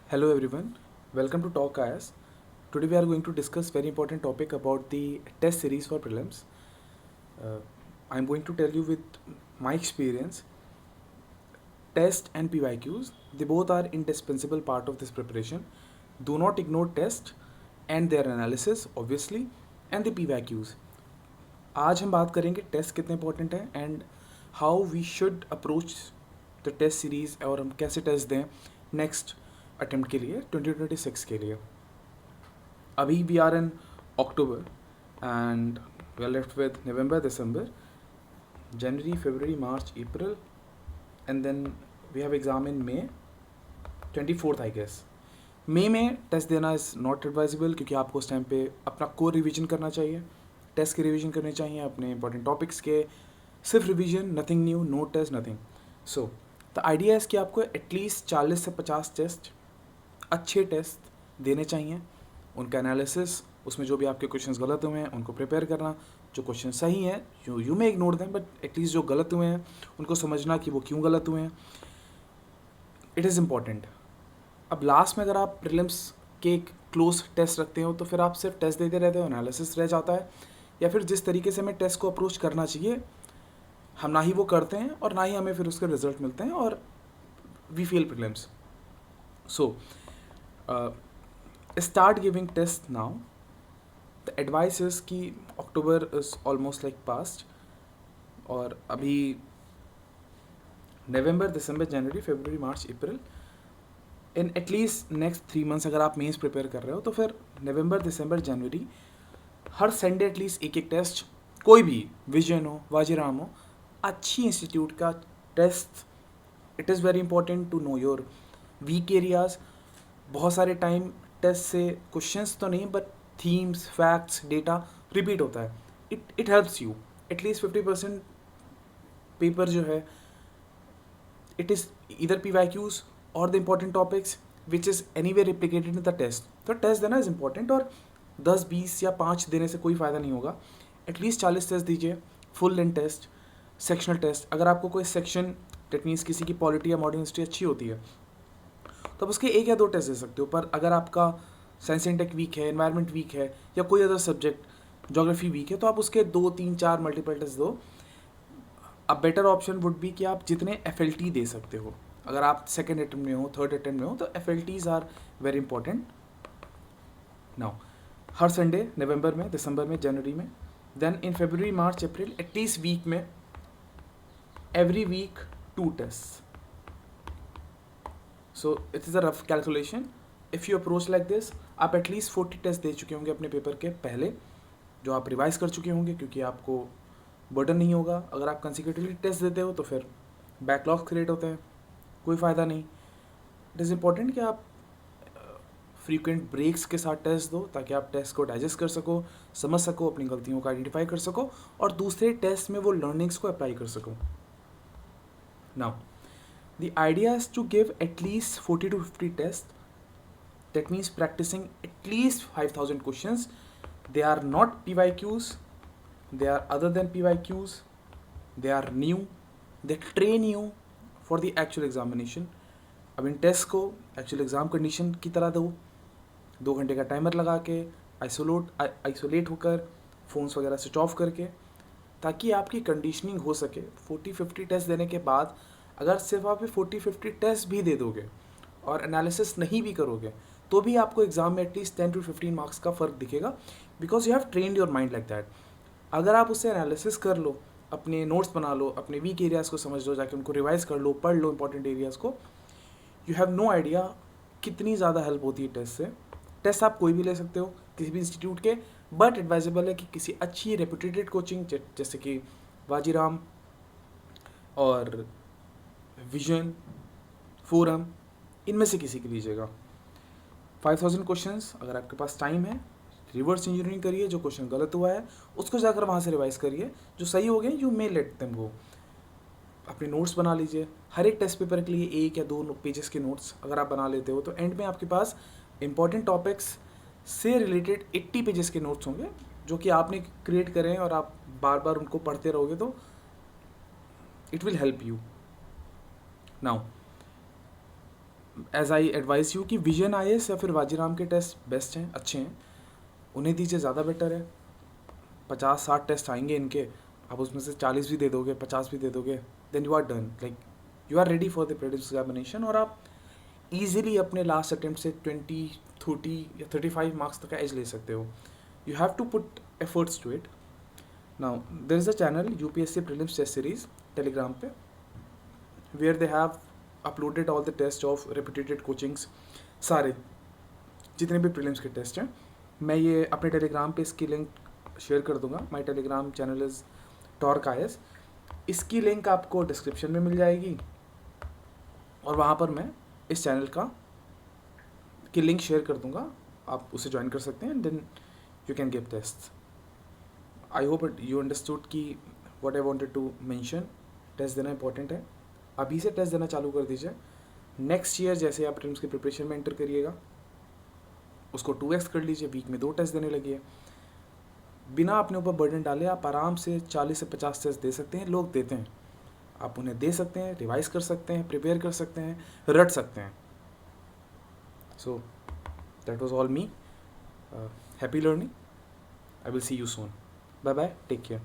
Hello everyone, welcome to Talk IS. Today we are going to discuss very important topic about the test series for prelims. Uh, I'm going to tell you with my experience, test and PYQs, they both are indispensable part of this preparation. Do not ignore test and their analysis obviously and the PYQs. आज हम बात करेंगे test कितने important है and how we should approach the test series और हम कैसे test दें नेक्स्ट अटेम्प्ट के लिए 2026 के लिए. अभी we are in October and we are left with November December January February March April and then we have exam in May 24th I guess. मई में टेस्ट देना इज़ नॉट एडवाइजेबल क्योंकि आपको उस टाइम पे अपना कोर रिवीजन करना चाहिए, टेस्ट के रिवीजन करने चाहिए, अपने इंपॉर्टेंट टॉपिक्स के सिर्फ revision, nothing new, no test, nothing. So the idea है कि आपको एटलीस्ट 40 से 50 टेस्ट, अच्छे टेस्ट देने चाहिए, उनका एनालिसिस, उसमें जो भी आपके क्वेश्चंस गलत हुए हैं उनको प्रिपेयर करना, जो क्वेश्चन सही हैं यू में इग्नोर दें बट एटलीस्ट जो गलत हुए हैं उनको समझना कि वो क्यों गलत हुए हैं. It is important. अब लास्ट में अगर आप प्रीलिम्स के एक क्लोज टेस्ट रखते हो तो फिर आप सिर्फ टेस्ट देते रहते हो, एनालिसिस रह जाता है, या फिर जिस तरीके से हमें टेस्ट को अप्रोच करना चाहिए हम ना ही वो करते हैं और ना ही हमें फिर उसके रिजल्ट मिलते हैं और we fail prelims. So start giving test now. The advice is कि October is almost like past और अभी नवंबर दिसंबर जनवरी फरवरी मार्च अप्रैल, इन एटलीस्ट नेक्स्ट 3 मंथ्स अगर आप मेंस प्रिपेयर कर रहे हो तो फिर नवंबर दिसंबर जनवरी हर संडे एटलीस्ट एक एक टेस्ट, कोई भी विजन हो, वाजीराम हो, अच्छी इंस्टीट्यूट का test. It is very important to know your weak areas. बहुत सारे टाइम टेस्ट से क्वेश्चंस तो नहीं but themes, facts, data repeat होता है. It helps you. At least 50% paper जो है it is either PYQs or the important topics which is anyway replicated in the test. तो टेस्ट देना इज़ इम्पॉर्टेंट और 10 20 या 5 देने से कोई फ़ायदा नहीं होगा. एटलीस्ट 40 टेस्ट दीजिए, full length test, sectional test. अगर आपको कोई सेक्शन, दैट मीन्स किसी की पॉलिटी या मॉडर्न हिस्ट्री अच्छी होती है तो आप उसके 1 या 2 टेस्ट दे सकते हो. पर अगर आपका साइंस एंड टेक वीक है, एनवायरनमेंट वीक है या कोई अदर सब्जेक्ट जोग्राफी वीक है तो आप उसके 2 3 4 मल्टीपल टेस्ट दो. A better option would be कि आप जितने FLT दे सकते हो. अगर आप सेकेंड अटेम्प्ट में हो, थर्ड अटेम्प्ट में हो तो FLTs are very important. Now हर संडे नवंबर में, दिसंबर में, जनवरी में, then in February March April at least week में, every week 2 test. So it is a rough calculation. If you approach like this आप एटलीस्ट 40 टेस्ट दे चुके होंगे अपने पेपर के पहले, जो आप रिवाइज कर चुके होंगे क्योंकि आपको बर्डन नहीं होगा. अगर आप कंसिक्यूटिवली टेस्ट देते हो तो फिर बैकलॉग क्रिएट होते हैं, कोई फ़ायदा नहीं. इट इज़ इम्पॉर्टेंट कि आप फ्रीक्वेंट ब्रेक्स के साथ टेस्ट दो ताकि आप टेस्ट को डाइजेस्ट कर सको, समझ सको, अपनी गलतियों को आइडेंटिफाई कर सको और दूसरे टेस्ट में वो लर्निंग्स को अप्लाई कर सको. Now the idea is to give at least 40 to 50 test. That means practising at least 5000 questions. They are not PYQs, they are other than PYQs, they are new, they train you for the actual examination. अब इन test को actual exam condition की तरह दो, 2 घंटे का timer लगा के, isolate होकर, फ़ोन्स वगैरह स्विच ऑफ करके, ताकि आपकी कंडीशनिंग हो सके. 40-50 टेस्ट देने के बाद अगर सिर्फ आप 40-50 टेस्ट भी दे दोगे और एनालिसिस नहीं भी करोगे तो भी आपको एग्ज़ाम में एटलीस्ट 10 to 15 मार्क्स का फ़र्क दिखेगा because you have trained your mind like that. अगर आप उससे एनालिसिस कर लो, अपने नोट्स बना लो, अपने वीक एरियाज़ को समझ लो, जाके उनको रिवाइज कर लो, पढ़ लो इंपॉर्टेंट एरियाज़ को, यू हैव नो आइडिया कितनी ज़्यादा हेल्प होती है टेस्ट से. टेस्ट आप कोई भी ले सकते हो किसी भी इंस्टीट्यूट के, बट एडवाइजेबल है कि किसी अच्छी रेपुटेटेड कोचिंग जैसे कि वाजीराम और विजन, फोरम, इनमें से किसी की लीजिएगा. 5000 क्वेश्चंस. अगर आपके पास टाइम है रिवर्स इंजीनियरिंग करिए, जो क्वेश्चन गलत हुआ है उसको जाकर वहाँ से रिवाइज करिए, जो सही हो गए you may let them go. अपने नोट्स बना लीजिए. हर एक टेस्ट पेपर के लिए 1 या 2 पेजेस के नोट्स अगर आप बना लेते हो तो एंड में आपके पास इंपॉर्टेंट टॉपिक्स से रिलेटेड 80 पेजेस के नोट्स होंगे जो कि आपने क्रिएट करे हैं और आप बार बार उनको पढ़ते रहोगे तो it will help you. Now as I advice you कि विजन आईएएस या फिर वाजीराम के टेस्ट बेस्ट हैं, अच्छे हैं, उन्हें दीजिए, ज़्यादा बेटर है। 50-60 टेस्ट आएंगे इनके, आप उसमें से 40 भी दे दोगे, 50 भी दे दोगे, then you are done, like you are ready for the prelims examination, और आप ईजिली अपने लास्ट अटेम्प्ट से 20, 30 या 35 मार्क्स तक का एज ले सकते हो। You have to put efforts to it. Now there is a channel UPSC prelims test series Telegram पे, where they have uploaded all the test of reputed coachings, सारे जितने भी प्रीलिम्स के टेस्ट हैं। मैं ये अपने टेलीग्राम पे इसकी लिंक शेयर कर दूंगा। My Telegram channel is torque IAS. इसकी लिंक आपको डिस्क्रिप्शन में मिल जाएगी, और वहाँ पर मैं इस चैनल की लिंक शेयर कर दूंगा, आप उसे ज्वाइन कर सकते हैं, then you can give test. I hope you understood कि what I wanted to mention. Test देना इंपॉर्टेंट है, अभी से टेस्ट देना चालू कर दीजिए। नेक्स्ट ईयर जैसे आप प्रीलिम्स की प्रिपरेशन में एंटर करिएगा, उसको 2x कर लीजिए, वीक में 2 टेस्ट देने लगिए। बिना अपने ऊपर बर्डन डाले आप आराम से 40 से 50 टेस्ट दे सकते हैं। लोग देते हैं, आप उन्हें दे सकते हैं, रिवाइज कर सकते हैं, प्रिपेयर कर सकते हैं, रट सकते हैं। So that was all me. Happy learning. I will see you soon. Bye bye, take care.